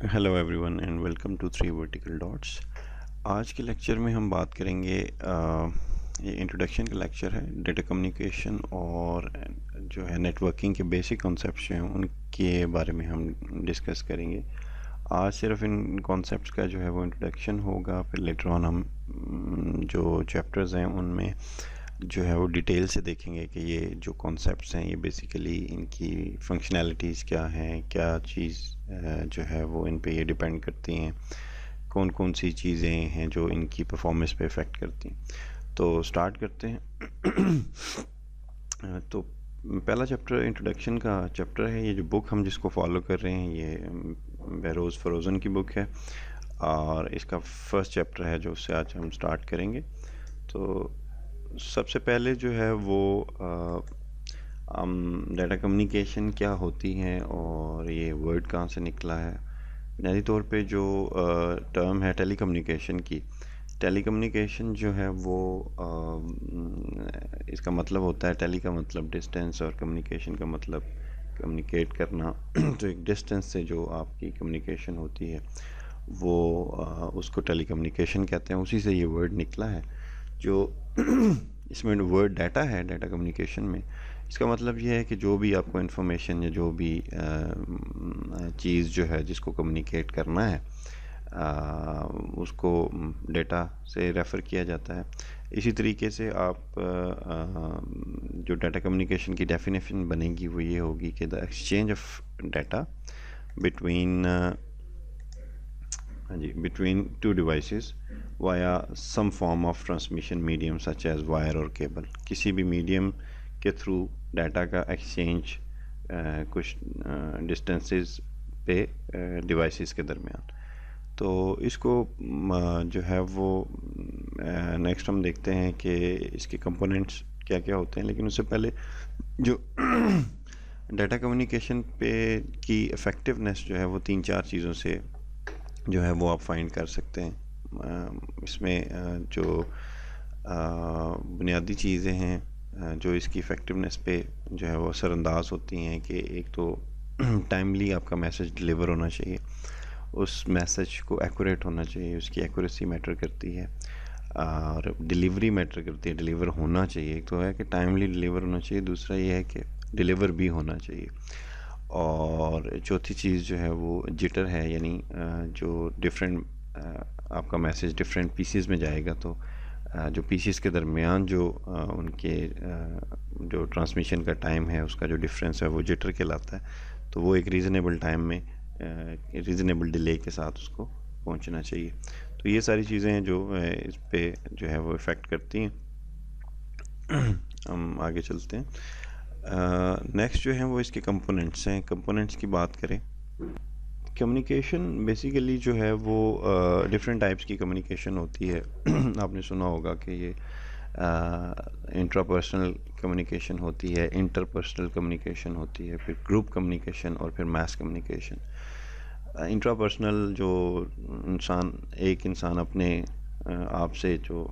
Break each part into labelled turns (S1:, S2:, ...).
S1: Hello everyone and welcome to three vertical dots. आज के lecture में हम बात करेंगे ये इंट्रोडक्शन का लेक्चर है। डेटा कम्युनिकेशन और जो है नेटवर्किंग के बेसिक कॉन्सेप्ट्स हैं उनके बारे में हम डिस्कस करेंगे। आज सिर्फ इन कॉन्सेप्ट्स का जो है वो इंट्रोडक्शन होगा, फिर लेटर ऑन हम जो चैप्टर्स हैं उनमें जो है वो डिटेल से देखेंगे कि ये जो कॉन्सेप्ट्स हैं ये बेसिकली इनकी फंक्शनैलिटीज़ क्या हैं, क्या चीज़ जो है वो इन पे ये डिपेंड करती हैं, कौन कौन सी चीज़ें हैं जो इनकी परफॉर्मेंस पे इफ़ेक्ट करती हैं। तो स्टार्ट करते हैं। तो पहला चैप्टर इंट्रोडक्शन का चैप्टर है। ये जो बुक हम जिसको फॉलो कर रहे हैं ये बेरोज़ फरोज़न की बुक है और इसका फर्स्ट चैप्टर है जो उससे आज हम स्टार्ट करेंगे। तो सबसे पहले जो है वो डाटा कम्युनिकेशन क्या होती है और ये वर्ड कहाँ से निकला है। बुनियादी तौर पे जो टर्म है टेलीकम्युनिकेशन की, टेलीकम्युनिकेशन जो है वो इसका मतलब होता है, टेली का मतलब डिस्टेंस और कम्युनिकेशन का मतलब कम्युनिकेट करना। तो एक डिस्टेंस से जो आपकी कम्युनिकेशन होती है वो उसको टेलीकम्युनिकेशन कहते हैं। उसी से ये वर्ड निकला है। जो इसमें वर्ड डाटा है, डाटा कम्युनिकेशन में इसका मतलब ये है कि जो भी आपको इन्फॉर्मेशन या जो भी चीज़ जो है जिसको कम्युनिकेट करना है उसको डेटा से रेफ़र किया जाता है। इसी तरीके से आप जो डाटा कम्युनिकेशन की डेफिनेशन बनेगी वो ये होगी कि the exchange of data between between two devices via some form of transmission medium such as wire और केबल। किसी भी मीडियम के थ्रू डाटा का एक्सचेंज कुछ डिस्टेंसेस पे डिवाइसेस के दरमियान। तो इसको जो है वो नेक्स्ट हम देखते हैं कि इसके कंपोनेंट्स क्या क्या होते हैं। लेकिन उससे पहले जो डाटा कम्युनिकेशन पे की इफ़ेक्टिवनेस जो है वो तीन चार चीज़ों से जो है वो आप फाइंड कर सकते हैं। इसमें जो बुनियादी चीज़ें हैं जो इसकी इफ़ेक्टिवनेस पे जो है वो असरअंदाज होती हैं कि एक तो टाइमली आपका मैसेज डिलीवर होना चाहिए, उस मैसेज को एक्यूरेट होना चाहिए, उसकी एक्यूरेसी मैटर करती है और डिलीवरी मैटर करती है। डिलीवर होना चाहिए, एक तो है कि टाइमली डिलीवर होना चाहिए, दूसरा ये है कि डिलीवर भी होना चाहिए। और चौथी चीज़ जो है वो जिटर है, यानी जो डिफरेंट आपका मैसेज डिफरेंट पीसेस में जाएगा तो जो पीसेस के दरमियान जो उनके जो ट्रांसमिशन का टाइम है उसका जो डिफरेंस है वो जिटर कहलाता है। तो वो एक रीज़नेबल टाइम में रीज़नेबल डिले के साथ उसको पहुंचना चाहिए। तो ये सारी चीज़ें हैं जो इस पे जो है वो इफ़ेक्ट करती हैं। हम आगे चलते हैं। नेक्स्ट जो है वो इसके कंपोनेंट्स हैं। कंपोनेंट्स की बात करें, कम्युनिकेशन बेसिकली जो है वो डिफरेंट टाइप्स की कम्युनिकेशन होती है। आपने सुना होगा कि ये इंट्रापर्सनल कम्युनिकेशन होती है, इंटरपर्सनल कम्युनिकेशन होती है, फिर ग्रुप कम्युनिकेशन और फिर मास कम्युनिकेशन। इंट्रापर्सनल जो एक इंसान अपने आप से जो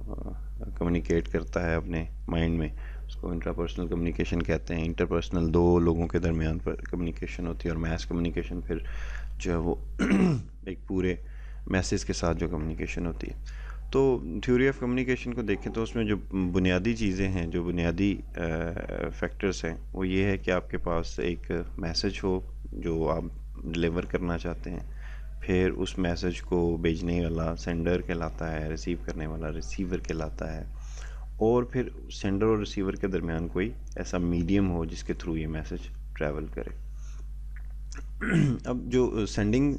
S1: कम्युनिकेट करता है अपने माइंड में, उसको इंट्रापर्सनल कम्युनिकेशन कहते हैं। इंटरपर्सनल दो लोगों के दरमियान पर कम्युनिकेशन होती है और मास कम्युनिकेशन फिर जो है वो एक पूरे मैसेज के साथ जो कम्युनिकेशन होती है। तो थ्योरी ऑफ कम्युनिकेशन को देखें तो उसमें जो बुनियादी चीज़ें हैं, जो बुनियादी फैक्टर्स हैं, वो ये है कि आपके पास एक मैसेज हो जो आप डिलीवर करना चाहते हैं, फिर उस मैसेज को भेजने वाला सेंडर कहलाता है, रिसीव करने वाला रिसीवर कहलाता है, और फिर सेंडर और रिसीवर के दरमियान कोई ऐसा मीडियम हो जिसके थ्रू ये मैसेज ट्रैवल करे। अब जो सेंडिंग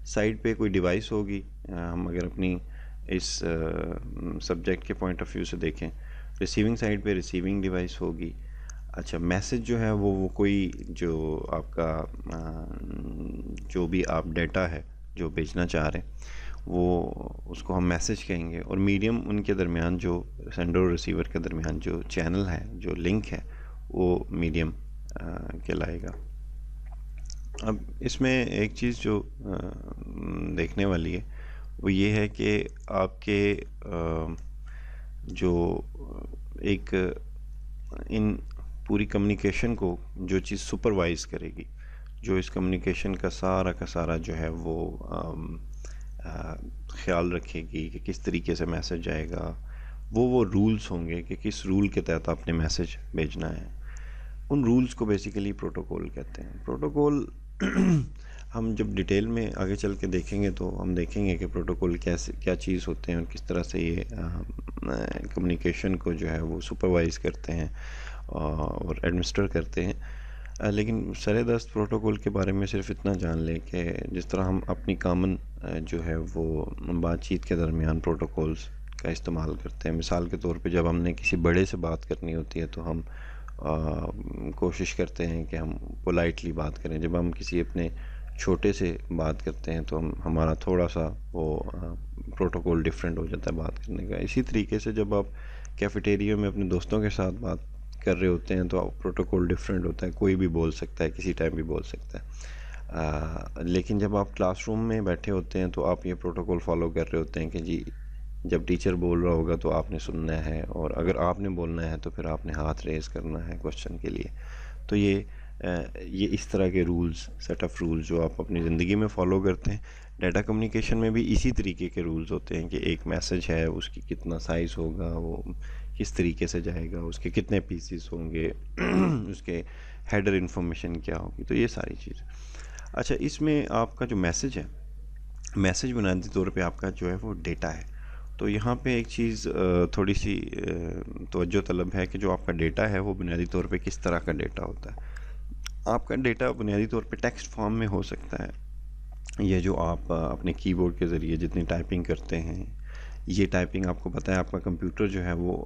S1: साइड पे कोई डिवाइस होगी, हम अगर अपनी इस सब्जेक्ट के पॉइंट ऑफ व्यू से देखें, रिसीविंग साइड पे रिसीविंग डिवाइस होगी। अच्छा, मैसेज जो है वो कोई जो आपका जो भी आप डेटा है जो भेजना चाह रहे हैं वो उसको हम मैसेज कहेंगे, और मीडियम उनके दरमियान जो सेंडर और रिसीवर के दरमियान जो चैनल है, जो लिंक है, वो मीडियम कहलाएगा। अब इसमें एक चीज़ जो देखने वाली है वो ये है कि आपके जो इन पूरी कम्युनिकेशन को जो चीज़ सुपरवाइज करेगी, जो इस कम्युनिकेशन का सारा जो है वो ख्याल रखेगी कि किस तरीके से मैसेज जाएगा। वो रूल्स होंगे कि किस रूल के तहत आपने मैसेज भेजना है। उन रूल्स को बेसिकली प्रोटोकॉल कहते हैं। प्रोटोकॉल हम जब डिटेल में आगे चल के देखेंगे तो हम देखेंगे कि प्रोटोकॉल कैसे क्या चीज़ होते हैं और किस तरह से ये कम्युनिकेशन को जो है वो सुपरवाइज़ करते हैं और एडमिनिस्टर करते हैं। लेकिन सरेदस्त प्रोटोकॉल के बारे में सिर्फ इतना जान लें कि जिस तरह हम अपनी कॉमन जो है वो बातचीत के दरमियान प्रोटोकॉल्स का इस्तेमाल करते हैं। मिसाल के तौर पे जब हमने किसी बड़े से बात करनी होती है तो हम कोशिश करते हैं कि हम पोलाइटली बात करें। जब हम किसी अपने छोटे से बात करते हैं तो हमारा थोड़ा सा वो प्रोटोकॉल डिफरेंट हो जाता है बात करने का। इसी तरीके से जब आप कैफेटेरिया में अपने दोस्तों के साथ बात कर रहे होते हैं तो प्रोटोकॉल डिफरेंट होता है। कोई भी बोल सकता है, किसी टाइम भी बोल सकता है। लेकिन जब आप क्लासरूम में बैठे होते हैं तो आप ये प्रोटोकॉल फॉलो कर रहे होते हैं कि जी जब टीचर बोल रहा होगा तो आपने सुनना है, और अगर आपने बोलना है तो फिर आपने हाथ रेज़ करना है क्वेश्चन के लिए। तो ये इस तरह के रूल्स, सेट ऑफ रूल्स जो आप अपनी ज़िंदगी में फॉलो करते हैं। डाटा कम्युनिकेशन में भी इसी तरीके के रूल्स होते हैं कि एक मैसेज है उसकी कितना साइज़ होगा, वो किस तरीके से जाएगा, उसके कितने पीसेस होंगे, उसके हेडर इन्फॉर्मेशन क्या होगी, तो ये सारी चीज़। अच्छा, इसमें आपका जो मैसेज है, मैसेज बुनियादी तौर पे आपका जो है वो डेटा है। तो यहाँ पे एक चीज़ थोड़ी सी तवज्जो तलब है कि जो आपका डेटा है वो बुनियादी तौर पे किस तरह का डेटा होता है। आपका डेटा बुनियादी तौर पे टेक्स्ट फॉर्म में हो सकता है। ये जो आप अपने कीबोर्ड के ज़रिए जितनी टाइपिंग करते हैं, ये टाइपिंग आपको पता है आपका कंप्यूटर जो है वो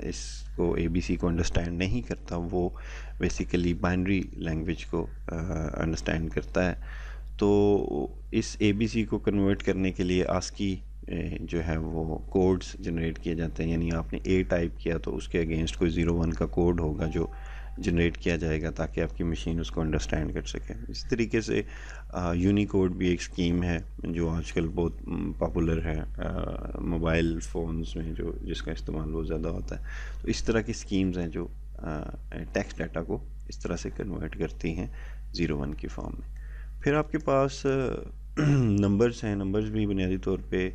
S1: इसको ABC को अंडरस्टैंड नहीं करता, वो बेसिकली बाइनरी लैंग्वेज को अंडरस्टैंड करता है। तो इस ABC को कन्वर्ट करने के लिए ASCII जो है वो कोड्स जनरेट किए जाते हैं। यानी आपने A टाइप किया तो उसके अगेंस्ट कोई 01 का कोड होगा जो जनरेट किया जाएगा ताकि आपकी मशीन उसको अंडरस्टैंड कर सके। इस तरीके से यूनिकोड भी एक स्कीम है जो आजकल बहुत पॉपुलर है मोबाइल फ़ोन्स में, जो जिसका इस्तेमाल बहुत ज़्यादा होता है। तो इस तरह की स्कीम्स हैं जो टेक्स्ट डाटा को इस तरह से कन्वर्ट करती हैं 01 की फॉर्म में। फिर आपके पास नंबर्स हैं। नंबर्स भी बुनियादी तौर पे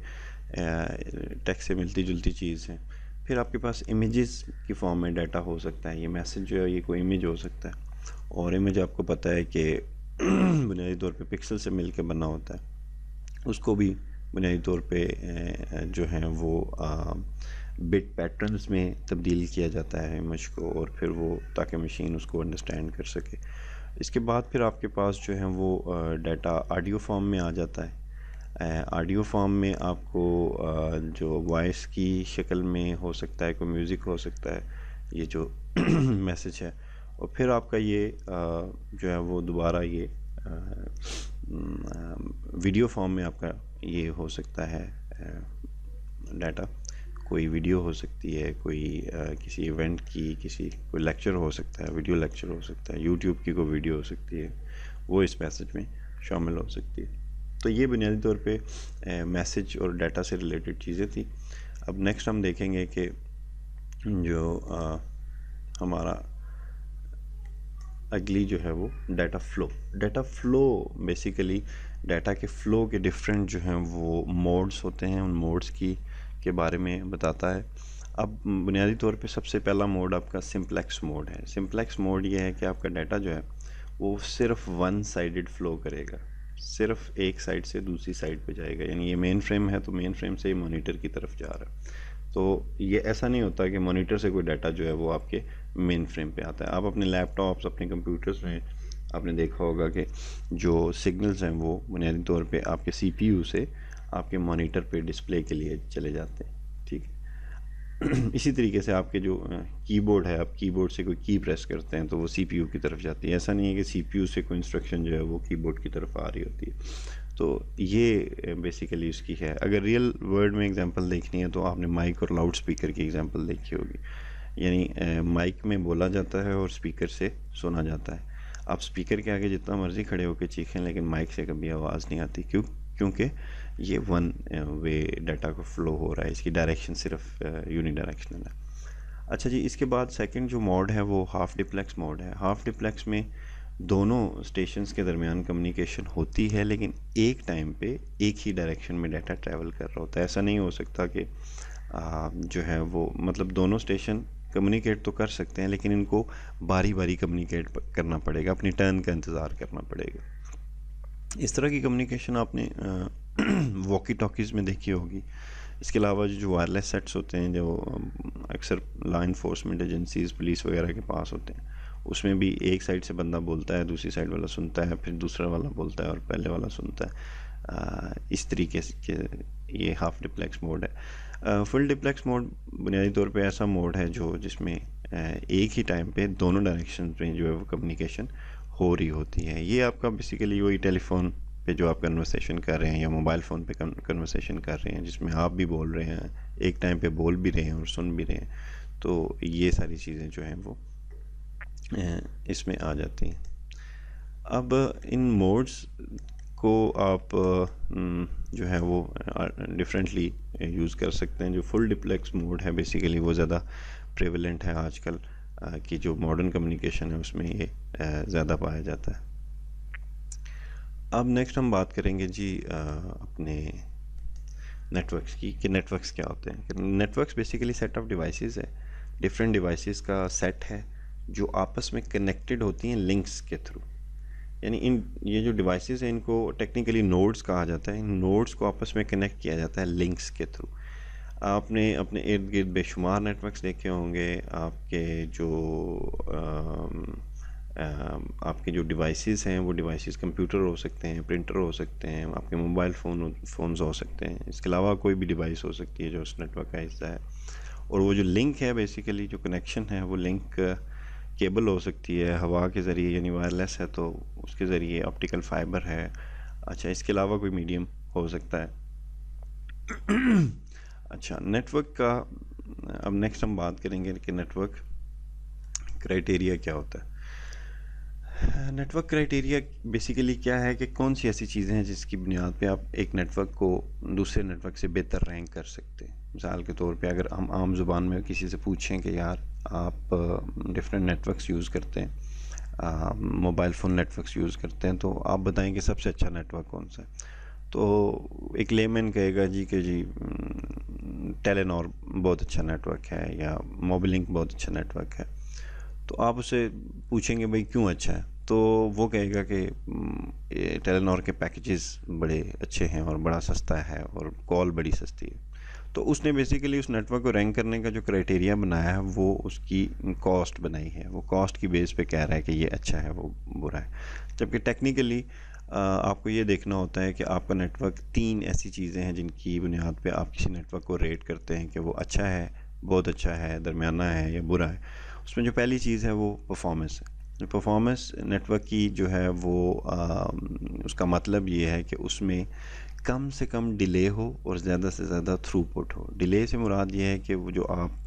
S1: टेक्स्ट से मिलती जुलती चीज़ है। फिर आपके पास इमेजेस की फॉर्म में डाटा हो सकता है। ये मैसेज जो है ये कोई इमेज हो सकता है, और इमेज आपको पता है कि बुनियादी तौर पे पिक्सल से मिल के बना होता है। उसको भी बुनियादी तौर पे जो है वो बिट पैटर्न्स में तब्दील किया जाता है इमेज को, और फिर वो ताकि मशीन उसको अंडरस्टैंड कर सके। इसके बाद फिर आपके पास जो है वो डाटा ऑडियो फॉर्म में आ जाता है। ऑडियो फॉर्म में आपको जो वॉइस की शक्ल में हो सकता है, कोई म्यूज़िक हो सकता है, ये जो मैसेज है। और फिर आपका ये जो है वो दोबारा ये वीडियो फॉर्म में आपका ये हो सकता है डाटा। कोई वीडियो हो सकती है, कोई किसी इवेंट की, कोई लेक्चर हो सकता है, वीडियो लेक्चर हो सकता है, यूट्यूब की कोई वीडियो हो सकती है, वो इस मैसेज में शामिल हो सकती है। तो ये बुनियादी तौर पे मैसेज और डाटा से रिलेटेड चीज़ें थी। अब नेक्स्ट हम देखेंगे कि जो हमारा अगली जो है वो डाटा फ़्लो बेसिकली डाटा के फ़्लो के डिफरेंट जो हैं वो मोड्स होते हैं। उन मोड्स के बारे में बताता है। अब बुनियादी तौर पे सबसे पहला मोड आपका सिंप्लेक्स मोड है। सिंप्लेक्स मोड ये है कि आपका डाटा जो है वो सिर्फ वन साइडेड फ़्लो करेगा, सिर्फ एक साइड से दूसरी साइड पे जाएगा। यानी ये मेन फ्रेम है तो मेन फ्रेम से ही मॉनिटर की तरफ जा रहा है। तो ये ऐसा नहीं होता कि मॉनिटर से कोई डाटा जो है वो आपके मेन फ्रेम पे आता है। आप अपने लैपटॉप्स, अपने कंप्यूटर्स में आपने देखा होगा कि जो सिग्नल्स हैं वो बुनियादी तौर पे आपके CPU से आपके मॉनिटर पे डिस्प्ले के लिए चले जाते हैं, ठीक है। इसी तरीके से आपके जो कीबोर्ड है, आप कीबोर्ड से कोई की प्रेस करते हैं तो वो CPU की तरफ जाती है। ऐसा नहीं है कि CPU से कोई इंस्ट्रक्शन जो है वो कीबोर्ड की तरफ आ रही होती है। तो ये बेसिकली उसकी है। अगर रियल वर्ल्ड में एग्जांपल देखनी है तो आपने माइक और लाउड स्पीकर की एग्जांपल देखी होगी। यानी माइक में बोला जाता है और स्पीकर से सुना जाता है। आप स्पीकर के आगे जितना मर्ज़ी खड़े होकर चीखें लेकिन माइक से कभी आवाज़ नहीं आती। क्योंकि ये वन वे डाटा को फ़्लो हो रहा है, इसकी डायरेक्शन सिर्फ यूनिडायरेक्शनल है। अच्छा जी, इसके बाद सेकंड जो मोड है वो हाफ डिप्लेक्स मोड है। हाफ डिप्लेक्स में दोनों स्टेशंस के दरमियान कम्युनिकेशन होती है, लेकिन एक टाइम पे एक ही डायरेक्शन में डाटा ट्रैवल कर रहा होता है। ऐसा नहीं हो सकता कि जो है वो मतलब दोनों स्टेशन कम्युनिकेट तो कर सकते हैं, लेकिन इनको बारी बारी कम्युनिकेट करना पड़ेगा, अपनी टर्न का इंतज़ार करना पड़ेगा। इस तरह की कम्युनिकेशन आपने वॉकी टॉकीज़ में देखी होगी। इसके अलावा जो वायरलेस सेट्स होते हैं, जो अक्सर लॉ इन्फोर्समेंट एजेंसीज, पुलिस वगैरह के पास होते हैं, उसमें भी एक साइड से बंदा बोलता है, दूसरी साइड वाला सुनता है, फिर दूसरा वाला बोलता है और पहले वाला सुनता है। इस तरीके से ये हाफ डिप्लेक्स मोड है। फुल डिप्लेक्स मोड बुनियादी तौर पे ऐसा मोड है जिसमें एक ही टाइम पे दोनों डायरेक्शन में जो है वो कम्युनिकेशन हो रही होती है। ये आपका बेसिकली वही टेलीफोन पे जो आप कन्वर्सेशन कर रहे हैं या मोबाइल फ़ोन पे कन्वर्सेशन कर रहे हैं, जिसमें आप भी बोल रहे हैं, एक टाइम पे बोल भी रहे हैं और सुन भी रहे हैं, तो ये सारी चीज़ें जो हैं वो इसमें आ जाती हैं। अब इन मोड्स को आप जो है वो डिफरेंटली यूज़ कर सकते हैं। जो फुल डिप्लेक्स मोड है बेसिकली वो ज़्यादा प्रेवलेंट है आजकल कि जो मॉडर्न कम्युनिकेशन है उसमें ये ज़्यादा पाया जाता है। अब नेक्स्ट हम बात करेंगे जी अपने नेटवर्क्स की, कि नेटवर्क्स क्या होते हैं। Networks basically set of devices है, डिफरेंट डिवाइसेस का सेट है जो आपस में कनेक्टेड होती हैं लिंक्स के थ्रू। यानी ये जो डिवाइसेस हैं इनको टेक्निकली नोड्स कहा जाता है। इन नोड्स को आपस में कनेक्ट किया जाता है लिंक्स के थ्रू। आपने अपने इर्द गिर्द बेशुमार नेटवर्क्स देखे होंगे। आपके जो डिवाइसेस हैं वो डिवाइसेस कंप्यूटर हो सकते हैं, प्रिंटर हो सकते हैं, आपके मोबाइल फ़ोन्स हो सकते हैं, इसके अलावा कोई भी डिवाइस हो सकती है जो उस नेटवर्क का हिस्सा है। और वो जो लिंक है बेसिकली जो कनेक्शन है वो लिंक केबल हो सकती है, हवा के ज़रिए यानी वायरलेस है तो उसके ज़रिए, ऑप्टिकल फाइबर है। अच्छा, इसके अलावा कोई मीडियम हो सकता है। अच्छा, नेटवर्क का अब नेक्स्ट हम बात करेंगे कि नेटवर्क क्राइटेरिया क्या होता है। नेटवर्क क्राइटेरिया बेसिकली क्या है कि कौन सी ऐसी चीज़ें हैं जिसकी बुनियाद पे आप एक नेटवर्क को दूसरे नेटवर्क से बेहतर रैंक कर सकते हैं। मिसाल के तौर पे अगर हम आम ज़ुबान में किसी से पूछें कि यार आप डिफरेंट नेटवर्क्स यूज़ करते हैं, मोबाइल फ़ोन नेटवर्क्स यूज़ करते हैं, तो आप बताएं कि सबसे अच्छा नेटवर्क कौन सा है। तो एक लेमैन कहेगा जी कि जी टेलेनॉर बहुत अच्छा नेटवर्क है या मोबिलिंक बहुत अच्छा नेटवर्क है। तो आप उसे पूछेंगे भाई क्यों अच्छा है, तो वो कहेगा कि टेलेनॉर के पैकेजेस बड़े अच्छे हैं और बड़ा सस्ता है और कॉल बड़ी सस्ती है। तो उसने बेसिकली उस नेटवर्क को रैंक करने का जो क्राइटेरिया बनाया है वो उसकी कॉस्ट बनाई है। वो कॉस्ट की बेस पे कह रहा है कि ये अच्छा है वो बुरा है। जबकि टेक्निकली आपको ये देखना होता है कि आपका नेटवर्क 3 ऐसी चीज़ें हैं जिनकी बुनियाद पे आप किसी नेटवर्क को रेट करते हैं कि वो अच्छा है, बहुत अच्छा है, दरमियाना है या बुरा है। उसमें जो पहली चीज़ है वो परफॉर्मेंस है। परफॉर्मेंस नेटवर्क की जो है वो उसका मतलब ये है कि उसमें कम से कम डिले हो और ज़्यादा से ज़्यादा थ्रूपुट हो। डिले से मुराद ये है कि वो जो आप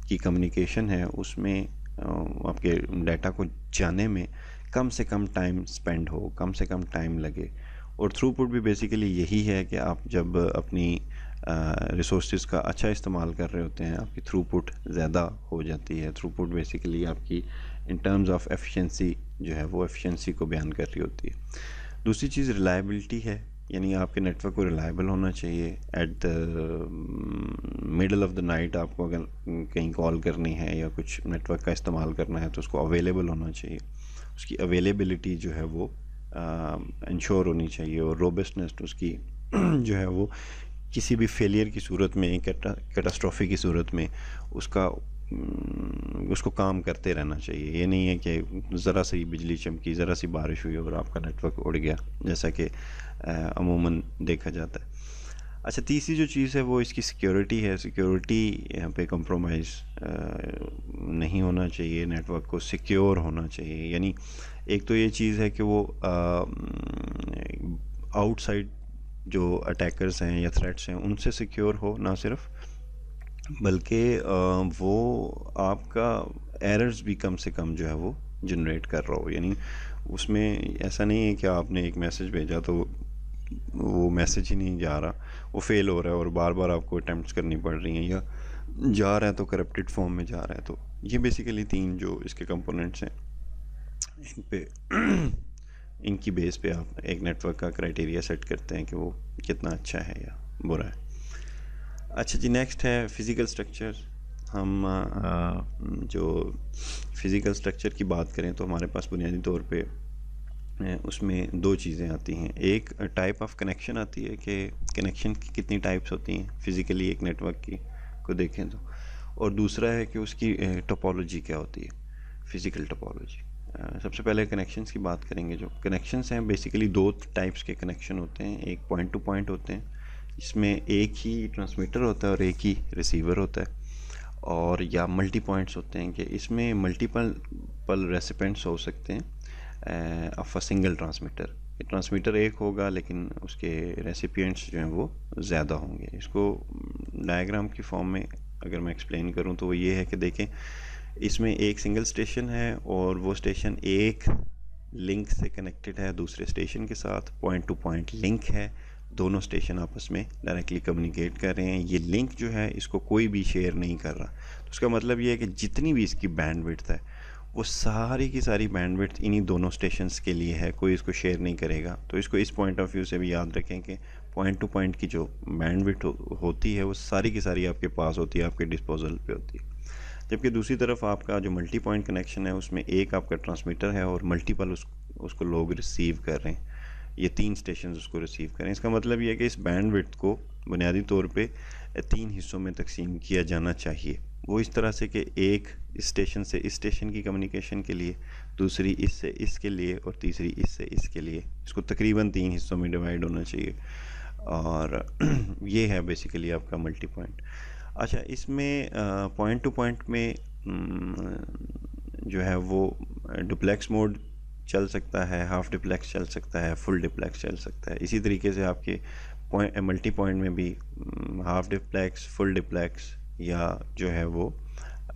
S1: की कम्युनिकेशन है उसमें आपके डाटा को जाने में कम से कम टाइम स्पेंड हो, कम से कम टाइम लगे। और थ्रूपुट भी बेसिकली यही है कि आप जब अपनी रिसोर्सेज का अच्छा इस्तेमाल कर रहे होते हैं, आपकी थ्रूपुट ज़्यादा हो जाती है। थ्रूपुट बेसिकली आपकी इन टर्म्स ऑफ एफिशिएंसी जो है वो एफिशिएंसी को बयान कर रही होती है। दूसरी चीज़ रिलायबिलिटी है, यानी आपके नेटवर्क को रिलायबल होना चाहिए। At the middle of the night आपको अगर कहीं कॉल करनी है या कुछ नेटवर्क का इस्तेमाल करना है तो उसको अवेलेबल होना चाहिए। उसकी अवेलेबिलिटी जो है वो इंश्योर होनी चाहिए और रोबस्टनेस उसकी जो है वो किसी भी फेलियर की सूरत में, कैटास्ट्रॉफी की सूरत में उसको काम करते रहना चाहिए। ये नहीं है कि ज़रा सी बिजली चमकी, ज़रा सी बारिश हुई और आपका नेटवर्क उड़ गया, जैसा कि अमूमन देखा जाता है। अच्छा, तीसरी जो चीज़ है वो इसकी सिक्योरिटी है। सिक्योरिटी यहाँ पे कॉम्प्रोमाइज़ नहीं होना चाहिए, नेटवर्क को सिक्योर होना चाहिए। यानी एक तो ये चीज़ है कि वो आउटसाइड जो अटैकर्स हैं या थ्रेट्स हैं उनसे सिक्योर हो, ना सिर्फ बल्कि वो आपका एरर्स भी कम से कम जो है वो जनरेट कर रहा हो। यानी उसमें ऐसा नहीं है कि आपने एक मैसेज भेजा तो वो मैसेज ही नहीं जा रहा, वो फेल हो रहा है और बार बार आपको अटैम्प्ट्स करनी पड़ रही हैं, या जा रहा है तो करप्टेड फॉर्म में जा रहा है। तो ये बेसिकली 3 जो इसके कंपोनेंट्स हैं इन पे इनकी बेस पे आप एक नेटवर्क का क्राइटेरिया सेट करते हैं कि वो कितना अच्छा है या बुरा है। अच्छा जी, नेक्स्ट है फिज़िकल स्ट्रक्चर। हम जो फिज़िकल स्ट्रक्चर की बात करें तो हमारे पास बुनियादी तौर पे उसमें दो चीज़ें आती हैं। एक टाइप ऑफ कनेक्शन आती है कि कनेक्शन की कितनी टाइप्स होती हैं फिज़िकली एक नेटवर्क की को देखें तो, और दूसरा है कि उसकी टोपोलॉजी क्या होती है, फिज़िकल टोपोलॉजी। सबसे पहले कनेक्शंस की बात करेंगे। जो कनेक्शंस हैं बेसिकली दो टाइप्स के कनेक्शन होते हैं। एक पॉइंट टू पॉइंट होते हैं, इसमें एक ही ट्रांसमीटर होता है और एक ही रिसीवर होता है। और या मल्टी पॉइंट्स होते हैं कि इसमें मल्टीपल रेसिपेंट्स हो सकते हैं of a single transmitter. Transmitter एक होगा लेकिन उसके रेसिपिएंट्स जो हैं वो ज़्यादा होंगे। इसको डायग्राम की फॉर्म में अगर मैं एक्सप्लेन करूं तो वो ये है कि देखें, इसमें एक सिंगल स्टेशन है और वो स्टेशन एक लिंक से कनेक्टेड है दूसरे स्टेशन के साथ, पॉइंट टू पॉइंट लिंक है, दोनों स्टेशन आपस में डायरेक्टली कम्युनिकेट कर रहे हैं। ये लिंक जो है इसको कोई भी शेयर नहीं कर रहा, तो उसका मतलब ये है कि जितनी भी इसकी बैंडविड्थ है वो सारी की सारी बैंडविड्थ इन्हीं दोनों स्टेशंस के लिए है, कोई इसको शेयर नहीं करेगा। तो इसको इस पॉइंट ऑफ व्यू से भी याद रखें कि पॉइंट टू पॉइंट की जो बैंडविड्थ होती है वो सारी की सारी आपके पास होती है, आपके डिस्पोजल पे होती है। जबकि दूसरी तरफ आपका जो मल्टी पॉइंट कनेक्शन है उसमें एक आपका ट्रांसमीटर है और मल्टीपल उसको लोग रिसीव कर रहे हैं, ये तीन स्टेशन उसको रिसीव करें। इसका मतलब ये है कि इस बैंडविड्थ को बुनियादी तौर पे तीन हिस्सों में तकसीम किया जाना चाहिए। वो इस तरह से कि एक इस स्टेशन से इस स्टेशन की कम्युनिकेशन के लिए, दूसरी इससे इसके लिए और तीसरी इससे इसके लिए। इसको तकरीबन तीन हिस्सों में डिवाइड होना चाहिए और ये है बेसिकली आपका मल्टी पॉइंट। अच्छा, इसमें पॉइंट टू पॉइंट में जो है वो डुप्लेक्स मोड चल सकता है, हाफ डिप्लेक्स चल सकता है, फुल डिप्लेक्स चल सकता है। इसी तरीके से आपके पॉइंट मल्टी पॉइंट में भी हाफ डिप्लेक्स, फुल डिप्लेक्स या जो है वो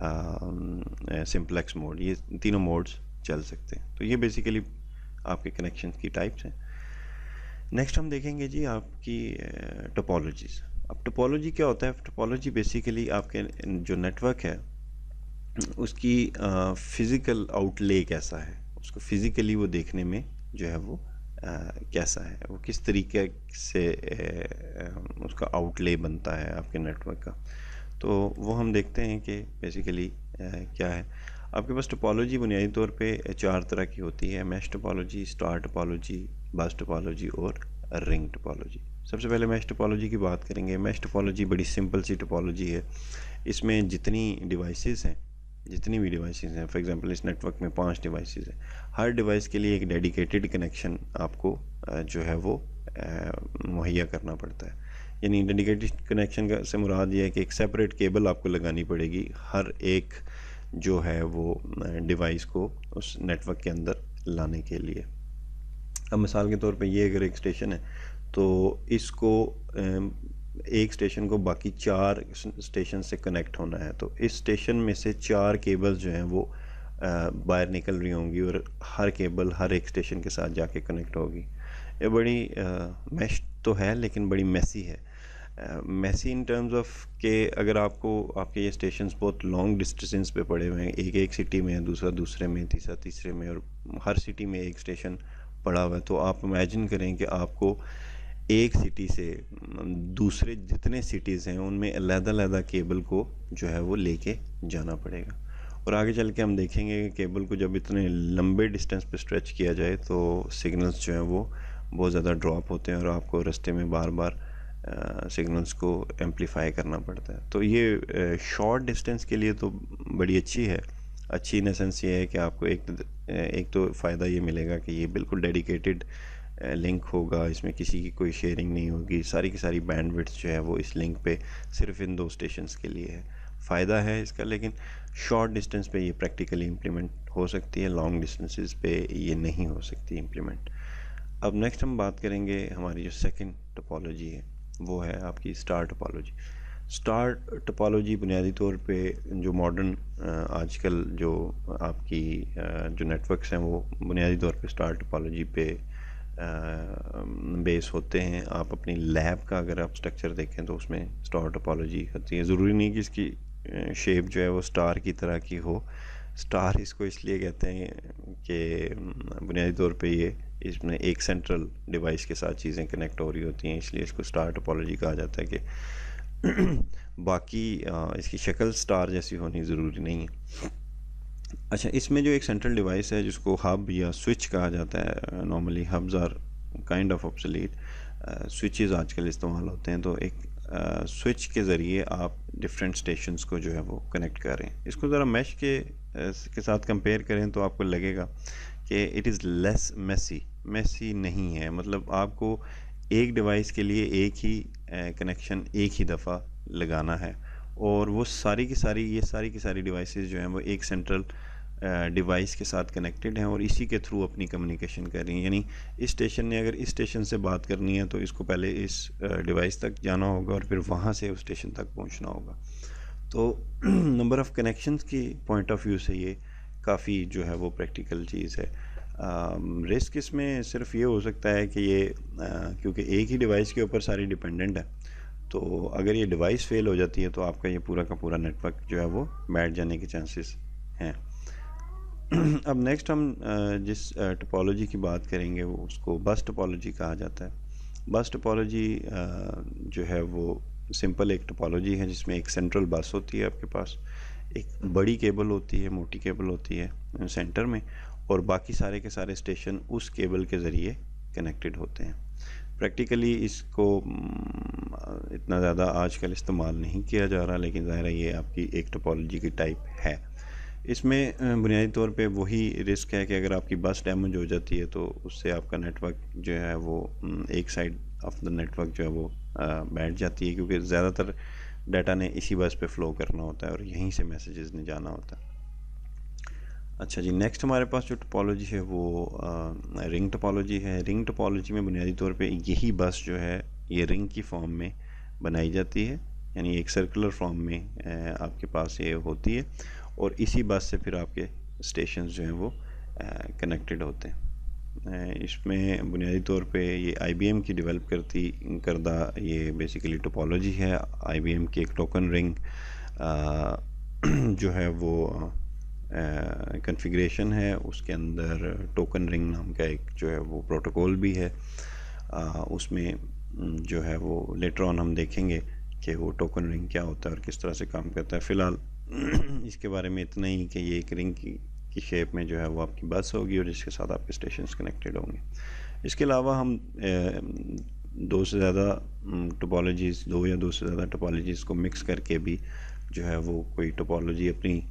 S1: सिंप्लेक्स मोड, ये तीनों मोड्स चल सकते हैं। तो ये बेसिकली आपके कनेक्शन की टाइप्स हैं। नेक्स्ट हम देखेंगे जी आपकी टोपोलॉजीज़। अब टोपोलॉजी क्या होता है? टोपोलॉजी बेसिकली आपके जो नेटवर्क है उसकी फिज़िकल आउटले कैसा है, उसको फिज़िकली वो देखने में जो है वो कैसा है, वो किस तरीके से उसका आउटले बनता है आपके नेटवर्क का। तो वो हम देखते हैं कि बेसिकली क्या है। आपके पास टोपोलॉजी बुनियादी तौर पे चार तरह की होती है: मैश टोपोलॉजी, स्टार टोपोलॉजी, बस टोपोलॉजी और रिंग टोपोलॉजी। सबसे पहले मैश टोपोलॉजी की बात करेंगे। मैश टोपोलॉजी बड़ी सिंपल सी टोपोलॉजी है। इसमें जितनी भी डिवाइसेस हैं, फॉर एग्जांपल इस नेटवर्क में 5 डिवाइसेस हैं, हर डिवाइस के लिए एक डेडिकेटेड कनेक्शन आपको जो है वो मुहैया करना पड़ता है। यानी डेडिकेटेड कनेक्शन का से मुराद ये है कि एक सेपरेट केबल आपको लगानी पड़ेगी हर एक जो है वो डिवाइस को उस नेटवर्क के अंदर लाने के लिए। अब मिसाल के तौर पे ये अगर एक स्टेशन है तो इसको एक स्टेशन को बाकी 4 स्टेशन से कनेक्ट होना है, तो इस स्टेशन में से 4 केबल्स जो हैं वो बाहर निकल रही होंगी और हर केबल हर एक स्टेशन के साथ जाके कनेक्ट होगी। ये बड़ी मैश तो है लेकिन बड़ी मैसी है। मैसी इन टर्म्स ऑफ के अगर आपको आपके ये स्टेशंस बहुत लॉन्ग डिस्टेंस पे पड़े हुए हैं, एक सिटी में है, दूसरा दूसरे में, तीसरा तीसरे में, और हर सिटी में एक स्टेशन पड़ा हुआ है, तो आप इमेजिन करें कि आपको एक सिटी से दूसरे जितने सिटीज़ हैं उनमें अलग-अलग केबल को जो है वो लेके जाना पड़ेगा। और आगे चल के हम देखेंगे कि केबल को जब इतने लंबे डिस्टेंस पे स्ट्रेच किया जाए तो सिग्नल्स जो हैं वो बहुत ज़्यादा ड्रॉप होते हैं और आपको रास्ते में बार बार सिग्नल्स को एम्पलीफाई करना पड़ता है। तो ये शॉर्ट डिस्टेंस के लिए तो बड़ी अच्छी है। अच्छी इन एसेंस ये है कि आपको एक तो फ़ायदा ये मिलेगा कि ये बिल्कुल डेडिकेटेड लिंक होगा, इसमें किसी की कोई शेयरिंग नहीं होगी, सारी की सारी बैंडविड्थ जो है वो इस लिंक पे सिर्फ इन 2 स्टेशंस के लिए है। फ़ायदा है इसका, लेकिन शॉर्ट डिस्टेंस पे ये प्रैक्टिकली इम्प्लीमेंट हो सकती है, लॉन्ग डिस्टेंसेस पे ये नहीं हो सकती इम्प्लीमेंट। अब नेक्स्ट हम बात करेंगे, हमारी जो सेकंड टोपोलॉजी है वो है आपकी स्टार टोपोलॉजी। स्टार टोपोलॉजी बुनियादी तौर पे जो मॉडर्न आजकल जो आपकी जो नेटवर्क्स हैं वो बुनियादी तौर पे स्टार टोपोलॉजी पे बेस होते हैं। आप अपनी लैब का अगर आप स्ट्रक्चर देखें तो उसमें स्टार टोपोलॉजी होती है। ज़रूरी नहीं कि इसकी शेप जो है वो स्टार की तरह की हो, स्टार इसको इसलिए कहते हैं कि बुनियादी तौर पे ये इसमें एक सेंट्रल डिवाइस के साथ चीज़ें कनेक्ट हो रही होती हैं, इसलिए इसको स्टार टोपोलॉजी कहा जाता है कि बाकी इसकी शक्ल स्टार जैसी होनी ज़रूरी नहीं है। अच्छा, इसमें जो एक सेंट्रल डिवाइस है जिसको हब या स्विच कहा जाता है, normally hubs are kind of obsolete, switches आजकल इस्तेमाल होते हैं, तो एक स्विच के ज़रिए आप डिफरेंट स्टेशंस को जो है वो कनेक्ट कर रहे हैं। इसको ज़रा मैश के साथ कंपेयर करें तो आपको लगेगा कि इट इज़ लेस मैसी नहीं है, मतलब आपको एक डिवाइस के लिए एक ही कनेक्शन एक ही दफ़ा लगाना है, और वो सारी की सारी डिवाइसेस जो हैं वो एक सेंट्रल डिवाइस के साथ कनेक्टेड हैं और इसी के थ्रू अपनी कम्युनिकेशन कर रही हैं। यानी इस स्टेशन ने अगर इस स्टेशन से बात करनी है तो इसको पहले इस डिवाइस तक जाना होगा और फिर वहाँ से उस स्टेशन तक पहुँचना होगा। तो नंबर ऑफ़ कनेक्शंस की पॉइंट ऑफ व्यू से ये काफ़ी जो है वो प्रैक्टिकल चीज़ है। रिस्क इसमें सिर्फ ये हो सकता है कि ये क्योंकि एक ही डिवाइस के ऊपर सारी डिपेंडेंट है, तो अगर ये डिवाइस फेल हो जाती है तो आपका ये पूरा का पूरा नेटवर्क जो है वो बैठ जाने के चांसेस हैं। अब नेक्स्ट हम जिस टोपोलॉजी की बात करेंगे वो उसको बस टोपोलॉजी कहा जाता है। बस टोपोलॉजी जो है वो सिंपल एक टोपोलॉजी है जिसमें एक सेंट्रल बस होती है आपके पास, एक बड़ी केबल होती है, मोटी केबल होती है सेंटर में, और बाकी सारे के सारे स्टेशन उस केबल के ज़रिए कनेक्टेड होते हैं। प्रैक्टिकली इसको इतना ज़्यादा आजकल इस्तेमाल नहीं किया जा रहा, लेकिन ज़ाहिर है ये आपकी एक टोपोलॉजी की टाइप है। इसमें बुनियादी तौर पे वही रिस्क है कि अगर आपकी बस डैमेज हो जाती है तो उससे आपका नेटवर्क जो है वो एक साइड ऑफ द नेटवर्क जो है वो बैठ जाती है, क्योंकि ज़्यादातर डाटा ने इसी बस पे फ़्लो करना होता है और यहीं से मैसेजेस ने जाना होता है। अच्छा जी, नेक्स्ट हमारे पास जो टोपोलॉजी है वो रिंग टोपोलॉजी है। रिंग टोपोलॉजी में बुनियादी तौर पे यही बस जो है ये रिंग की फॉर्म में बनाई जाती है, यानी एक सर्कुलर फॉर्म में आपके पास ये होती है और इसी बस से फिर आपके स्टेशंस जो हैं वो कनेक्टेड होते हैं। इसमें बुनियादी तौर पे ये IBM की डेवलप करदा ये बेसिकली टोपोलॉजी है। IBM की एक टोकन रिंग जो है वो कॉन्फ़िगरेशन है, उसके अंदर टोकन रिंग नाम का एक जो है वो प्रोटोकॉल भी है। उसमें जो है वो लेटर ऑन हम देखेंगे कि वो टोकन रिंग क्या होता है और किस तरह से काम करता है। फ़िलहाल इसके बारे में इतना ही कि ये एक रिंग की शेप में जो है वो आपकी बस होगी और जिसके साथ आपके स्टेशंस कनेक्टेड होंगे। इसके अलावा हम दो से ज़्यादा टोपोलॉजीज़, दो या दो से ज़्यादा टोपोलॉजीज़ को मिक्स करके भी जो है वो कोई टोपोलॉजी अपनी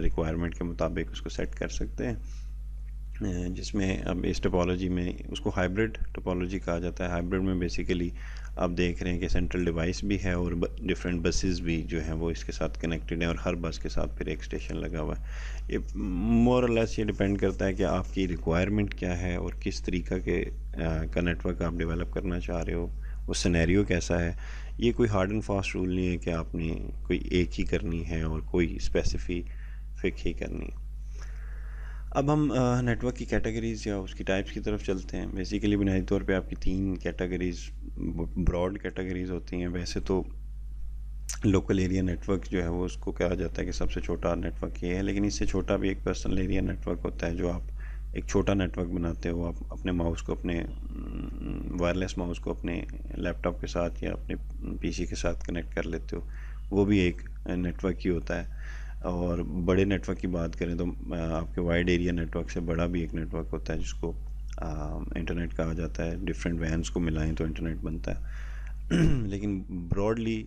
S1: रिक्वायरमेंट के मुताबिक उसको सेट कर सकते हैं, जिसमें अब इस टोपोलॉजी में उसको हाइब्रिड टोपोलॉजी कहा जाता है। हाइब्रिड में बेसिकली आप देख रहे हैं कि सेंट्रल डिवाइस भी है और डिफरेंट बसेस भी जो हैं वो इसके साथ कनेक्टेड हैं और हर बस के साथ फिर एक स्टेशन लगा हुआ है। ये मोर और लेस ये डिपेंड करता है कि आपकी रिक्वायरमेंट क्या है और किस तरीका के का नेटवर्क आप डेवलप करना चाह रहे हो, वो सिनेरियो कैसा है। ये कोई हार्ड एंड फास्ट रूल नहीं है कि आपने कोई एक ही करनी है और कोई स्पेसिफिक ही करनी है। अब हम नेटवर्क की कैटेगरीज़ या उसकी टाइप्स की तरफ चलते हैं। बेसिकली बुनियादी तौर पे आपकी तीन कैटेगरीज़, ब्रॉड कैटेगरीज़ होती हैं। वैसे तो लोकल एरिया नेटवर्क जो है वो उसको कहा जाता है कि सबसे छोटा नेटवर्क ये है, लेकिन इससे छोटा भी एक पर्सनल एरिया नेटवर्क होता है जो आप एक छोटा नेटवर्क बनाते हो। आप अपने माउस को, अपने वायरलेस माउस को अपने लैपटॉप के साथ या अपने PC के साथ कनेक्ट कर लेते हो, वो भी एक नेटवर्क ही होता है। और बड़े नेटवर्क की बात करें तो आपके वाइड एरिया नेटवर्क से बड़ा भी एक नेटवर्क होता है जिसको इंटरनेट कहा जाता है। डिफरेंट वैन्स को मिलाएं तो इंटरनेट बनता है। लेकिन ब्रॉडली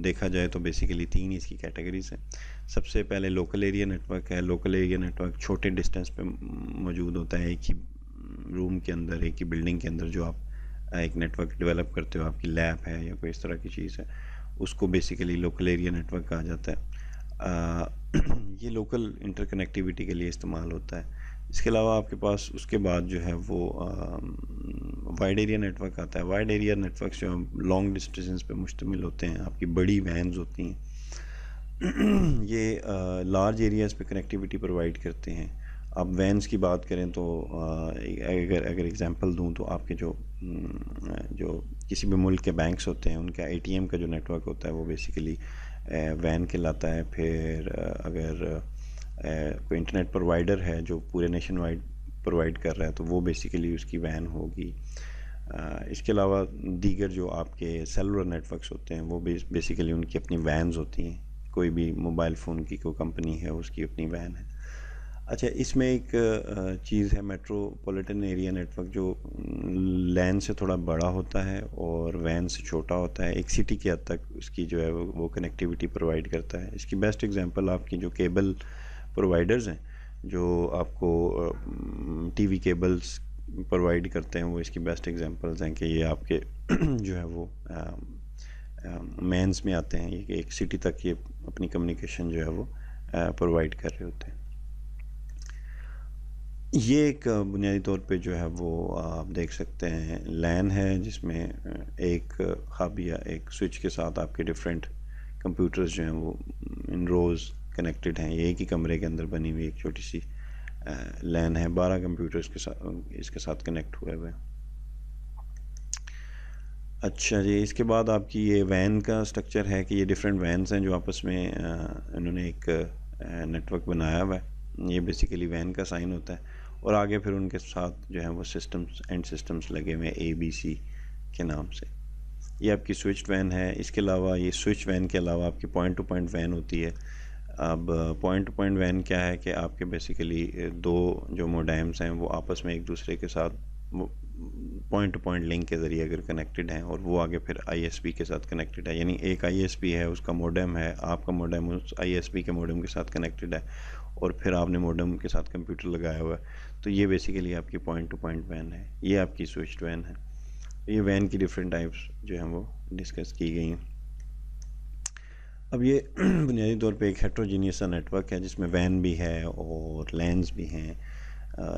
S1: देखा जाए तो बेसिकली तीन इसकी कैटेगरीज हैं। सबसे पहले लोकल एरिया नेटवर्क है। लोकल एरिया नेटवर्क छोटे डिस्टेंस पे मौजूद होता है, एक ही रूम के अंदर, एक ही बिल्डिंग के अंदर जो आप एक नेटवर्क डेवलप करते हो, आपकी लैब है या कोई इस तरह की चीज़ है, उसको बेसिकली लोकल एरिया नेटवर्क कहा जाता है। ये लोकल इंटरकनेक्टिविटी के लिए इस्तेमाल होता है। इसके अलावा आपके पास उसके बाद जो है वो वाइड एरिया नेटवर्क आता है। वाइड एरिया नेटवर्क जो लॉन्ग डिस्टेंस पे मुश्तमिल होते हैं, आपकी बड़ी वैन्स होती हैं। ये लार्ज एरियाज़ पे कनेक्टिविटी प्रोवाइड करते हैं। अब वैन्स की बात करें तो अगर एग्जांपल दूं तो आपके जो किसी भी मुल्क के बैंक्स होते हैं, उनका ATM का जो नेटवर्क होता है वो बेसिकली वैन कहलाता है। फिर अगर कोई इंटरनेट प्रोवाइडर है जो पूरे नेशन वाइड प्रोवाइड कर रहा है तो वो बेसिकली उसकी वैन होगी। इसके अलावा दीगर जो आपके सेलुलर नेटवर्क्स होते हैं वो बेसिकली उनकी अपनी वैन्स होती हैं। कोई भी मोबाइल फ़ोन की कोई कंपनी है उसकी अपनी वैन है। अच्छा, इसमें एक चीज़ है मेट्रोपॉलिटन एरिया नेटवर्क, जो लैन से थोड़ा बड़ा होता है और वैन से छोटा होता है। एक सिटी के हद तक उसकी जो है वो कनेक्टिविटी प्रोवाइड करता है। इसकी बेस्ट एग्जांपल आपकी जो केबल प्रोवाइडर्स हैं, जो आपको टीवी केबल्स प्रोवाइड करते हैं, वो इसकी बेस्ट एग्जांपल्स हैं कि ये आपके जो है वो मेंस में आते हैं। ये एक सिटी तक ये अपनी कम्युनिकेशन जो है वो प्रोवाइड कर रहे होते हैं। ये एक बुनियादी तौर पे जो है वो आप देख सकते हैं लैन है, जिसमें एक हब या एक स्विच के साथ आपके डिफरेंट कंप्यूटर्स जो हैं वो इन रोज़ कनेक्टेड हैं। ये एक ही कमरे के अंदर बनी हुई एक छोटी सी लैन है। 12 कंप्यूटर्स के साथ इसके साथ कनेक्ट हुए हुए हैं। अच्छा जी, इसके बाद आपकी ये वैन का स्ट्रक्चर है कि ये डिफरेंट वैन्स हैं जो आपस में इन्होंने एक नेटवर्क बनाया हुआ है। ये बेसिकली वैन का साइन होता है और आगे फिर उनके साथ जो है वो सिस्टम्स एंड सिस्टम्स लगे हुए हैं ABC के नाम से। ये आपकी स्विच्ड वैन है। इसके अलावा ये स्विच वैन के अलावा आपकी पॉइंट टू पॉइंट वैन होती है। अब पॉइंट टू पॉइंट वैन क्या है कि आपके बेसिकली दो जो मोडेम्स हैं वो आपस में एक दूसरे के साथ पॉइंट टू पॉइंट लिंक के ज़रिए अगर कनेक्टेड हैं और वो आगे फिर ISP के साथ कनेक्टेड है, यानी एक ISP है, उसका मोडेम है, आपका मोडेम उस ISP के मोडेम के साथ कनेक्टेड है और फिर आपने मोडेम के साथ कंप्यूटर लगाया हुआ है, तो ये बेसिकली आपकी पॉइंट टू पॉइंट वैन है। ये आपकी स्विच्ड वैन है। ये वैन की डिफरेंट टाइप्स जो हैं वो डिस्कस की गई हैं। अब ये बुनियादी तौर पे एक हेट्रोजीनियस सा नेटवर्क है जिसमें वैन भी है और लैन्स भी हैं।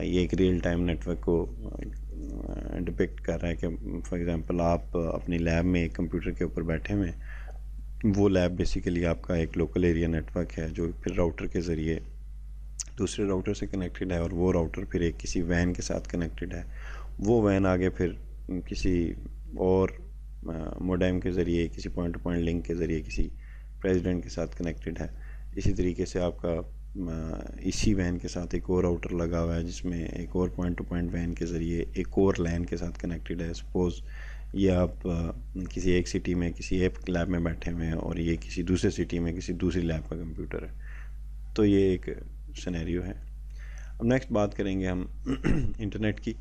S1: ये एक रियल टाइम नेटवर्क को डिपिक्ट कर रहा है कि फॉर एग्जांपल आप अपनी लैब में एक कंप्यूटर के ऊपर बैठे हुए हैं। वो लैब बेसिकली आपका एक लोकल एरिया नेटवर्क है जो फिर राउटर के ज़रिए दूसरे राउटर से कनेक्टेड है और वो राउटर फिर एक किसी वैन के साथ कनेक्टेड है। वो वैन आगे फिर किसी और मोडेम के ज़रिए, किसी पॉइंट टू पॉइंट लिंक के ज़रिए किसी प्रेसिडेंट के साथ कनेक्टेड है। इसी तरीके से आपका इसी वैन के साथ एक और राउटर लगा हुआ है जिसमें एक और पॉइंट टू पॉइंट वैन के ज़रिए एक और लैन के साथ कनेक्टेड है। सपोज़ ये आप किसी एक सिटी में किसी एक लैब में बैठे हुए हैं और ये किसी दूसरे सिटी में किसी दूसरी लैब का कंप्यूटर है, तो ये एक सिनेरियो है। अब नेक्स्ट बात करेंगे हम इंटरनेट की।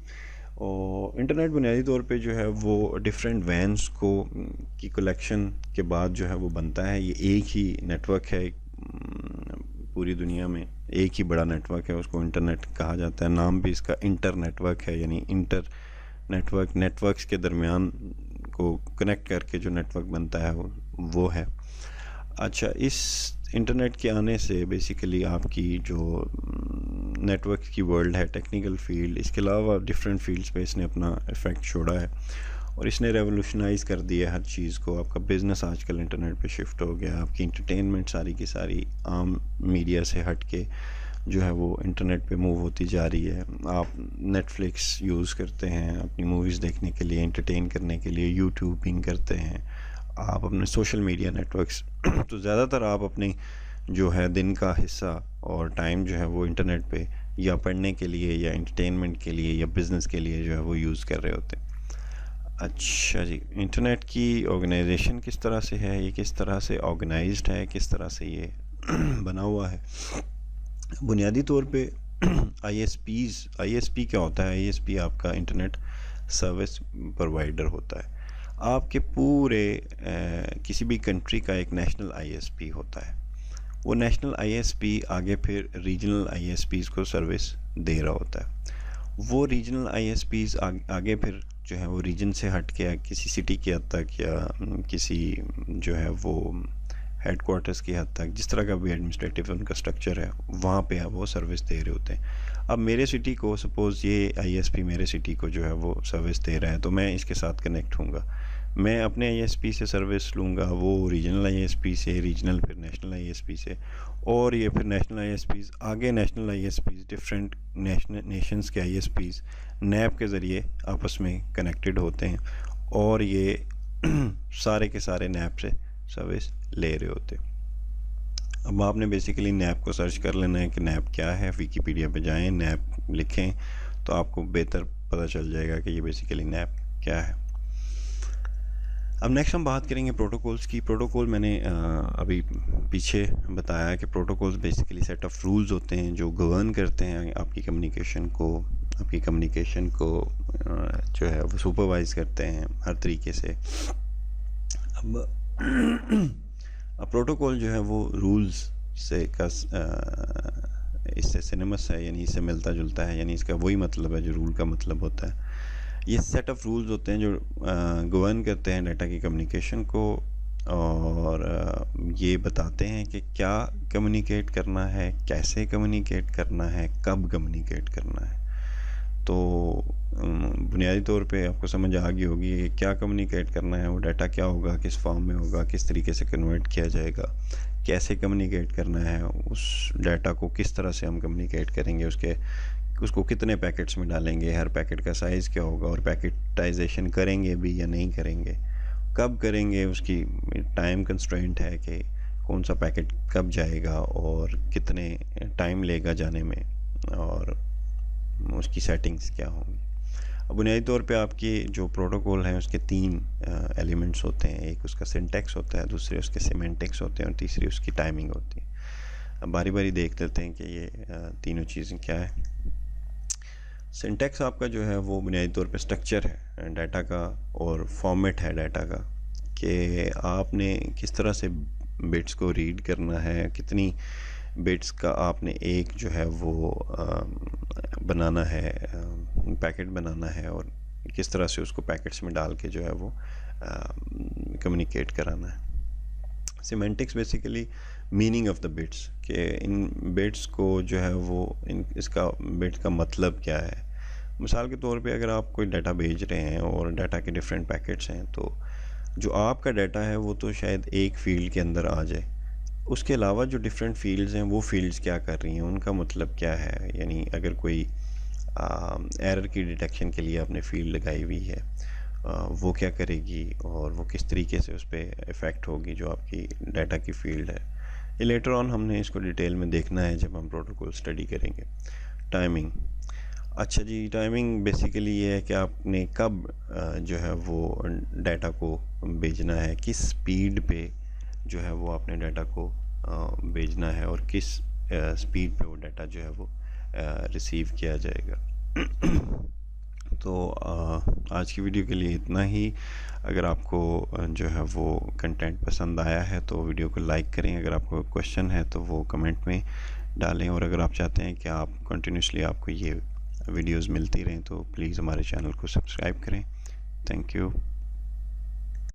S1: और इंटरनेट बुनियादी तौर पे जो है वो डिफरेंट वैन्स को की कलेक्शन के बाद जो है वो बनता है। ये एक ही नेटवर्क है, पूरी दुनिया में एक ही बड़ा नेटवर्क है, उसको इंटरनेट कहा जाता है। नाम भी इसका इंटर नेटवर्क है, यानी इंटर नेटवर्क, नेटवर्क्स के दरमियान को कनेक्ट करके जो नेटवर्क बनता है वो है। अच्छा, इस इंटरनेट के आने से बेसिकली आपकी जो नेटवर्क की वर्ल्ड है, टेक्निकल फील्ड, इसके अलावा डिफरेंट फील्ड्स पे इसने अपना इफ़ेक्ट छोड़ा है और इसने रेवोल्यूशनाइज़ कर दिया हर चीज़ को। आपका बिज़नेस आजकल इंटरनेट पे शिफ्ट हो गया, आपकी इंटरटेनमेंट सारी की सारी आम मीडिया से हट के जो है वो इंटरनेट पे मूव होती जा रही है। आप नेटफ्लिक्स यूज़ करते हैं अपनी मूवीज़ देखने के लिए, एंटरटेन करने के लिए, यूट्यूबिंग करते हैं, आप अपने सोशल मीडिया नेटवर्क्स तो ज़्यादातर आप अपनी जो है दिन का हिस्सा और टाइम जो है वो इंटरनेट पे या पढ़ने के लिए या एंटरटेनमेंट के लिए या बिज़नेस के लिए जो है वो यूज़ कर रहे होते हैं। अच्छा जी, इंटरनेट की ऑर्गेनाइजेशन किस तरह से है, ये किस तरह से ऑर्गेनाइज्ड है, किस तरह से ये बना हुआ है। बुनियादी तौर पे ISP क्या होता है? ISP आपका इंटरनेट सर्विस प्रोवाइडर होता है। आपके पूरे किसी भी कंट्री का एक नेशनल ISP होता है। वो नेशनल ISP आगे फिर रीजनल ISPs को सर्विस दे रहा होता है। वो रीजनल ISPs आगे फिर जो है वो रीजन से हट के किसी सिटी की हद तक या किसी जो है वो हेडक्वार्टर्स की हद तक, जिस तरह का भी एडमिनिस्ट्रेटिव उनका स्ट्रक्चर है, वहाँ पे वो सर्विस दे रहे होते हैं। अब मेरे सिटी को सपोज़ ये ISP मेरे सिटी को जो है वो सर्विस दे रहा है, तो मैं इसके साथ कनेक्ट होऊंगा। मैं अपने ISP से सर्विस लूँगा, वो रीजनल ISP से, रीजनल फिर नेशनल ISP से, और ये फिर नेशनल ISPs आगे नेशनल ISPs डिफरेंट नेशंस के ISPs NAP के ज़रिए आपस में कनेक्टेड होते हैं और ये सारे के सारे NAP से सर्विस ले रहे होते। अब आपने बेसिकली नैप को सर्च कर लेना है कि नैप क्या है। विकीपीडिया पे जाएं, नैप लिखें तो आपको बेहतर पता चल जाएगा कि ये बेसिकली नैप क्या है। अब नेक्स्ट हम बात करेंगे प्रोटोकॉल्स की। प्रोटोकॉल मैंने अभी पीछे बताया कि protocols basically set of rules होते हैं जो गवर्न करते हैं आपकी कम्युनिकेशन को जो है वो सुपरवाइज करते हैं हर तरीके से। अब प्रोटोकॉल जो है वो रूल्स से इससे सिनेमस है, यानी इससे मिलता जुलता है, यानी इसका वही मतलब है जो रूल का मतलब होता है। ये सेट ऑफ रूल्स होते हैं जो गवर्न करते हैं डाटा की कम्युनिकेशन को, और ये बताते हैं कि क्या कम्युनिकेट करना है, कैसे कम्युनिकेट करना है, कब कम्युनिकेट करना है। तो बुनियादी तौर पे आपको समझ आ गई होगी कि क्या कम्युनिकेट करना है, वो डाटा क्या होगा, किस फॉर्म में होगा, किस तरीके से कन्वर्ट किया जाएगा, कैसे कम्युनिकेट करना है, उस डाटा को किस तरह से हम कम्युनिकेट करेंगे, उसको कितने पैकेट्स में डालेंगे, हर पैकेट का साइज़ क्या होगा, और पैकेटाइजेशन करेंगे भी या नहीं करेंगे, कब करेंगे, उसकी टाइम कंस्ट्रेंट है कि कौन सा पैकेट कब जाएगा और कितने टाइम लेगा जाने में, और उसकी सेटिंग्स क्या होंगी। अब बुनियादी तौर पे आपके जो प्रोटोकॉल हैं उसके 3 एलिमेंट्स होते हैं। एक उसका सिंटैक्स होता है, दूसरे उसके सिमेंटिक्स होते हैं, और तीसरी उसकी टाइमिंग होती है। अब बारी बारी देख लेते हैं कि ये तीनों चीज़ें क्या है। सिंटैक्स आपका जो है वो बुनियादी तौर पे स्ट्रक्चर है डाटा का और फॉर्मेट है डाटा का, कि आपने किस तरह से बिट्स को रीड करना है, कितनी बिट्स का आपने एक जो है वो बनाना है, पैकेट बनाना है, और किस तरह से उसको पैकेट्स में डाल के जो है वो कम्युनिकेट कराना है। Semantics basically meaning of the bits, कि इन बिट्स को जो है वो इसका बिट का मतलब क्या है। मिसाल के तौर पे अगर आप कोई डाटा भेज रहे हैं और डाटा के डिफरेंट पैकेट्स हैं, तो जो आपका डाटा है वो तो शायद एक फील्ड के अंदर आ जाए, उसके अलावा जो डिफरेंट फील्ड्स हैं वो फील्ड्स क्या कर रही हैं, उनका मतलब क्या है। यानी अगर कोई एरर की डिटेक्शन के लिए आपने फील्ड लगाई हुई है, वो क्या करेगी और वो किस तरीके से उस पर इफ़ेक्ट होगी जो आपकी डाटा की फील्ड है। ये लेटर ऑन हमने इसको डिटेल में देखना है जब हम प्रोटोकॉल स्टडी करेंगे। टाइमिंग, अच्छा जी, टाइमिंग बेसिकली ये है कि आपने कब जो है वो डाटा को भेजना है, किस स्पीड पे जो है वो आपने डाटा को भेजना है, और किस स्पीड पे वो डाटा जो है वो रिसीव किया जाएगा। तो आज की वीडियो के लिए इतना ही। अगर आपको जो है वो कंटेंट पसंद आया है तो वीडियो को लाइक करें। अगर आपको क्वेश्चन है तो वो कमेंट में डालें, और अगर आप चाहते हैं कि आप कंटिन्यूसली आपको ये वीडियोस मिलती रहें तो प्लीज़ हमारे चैनल को सब्सक्राइब करें। Thank you.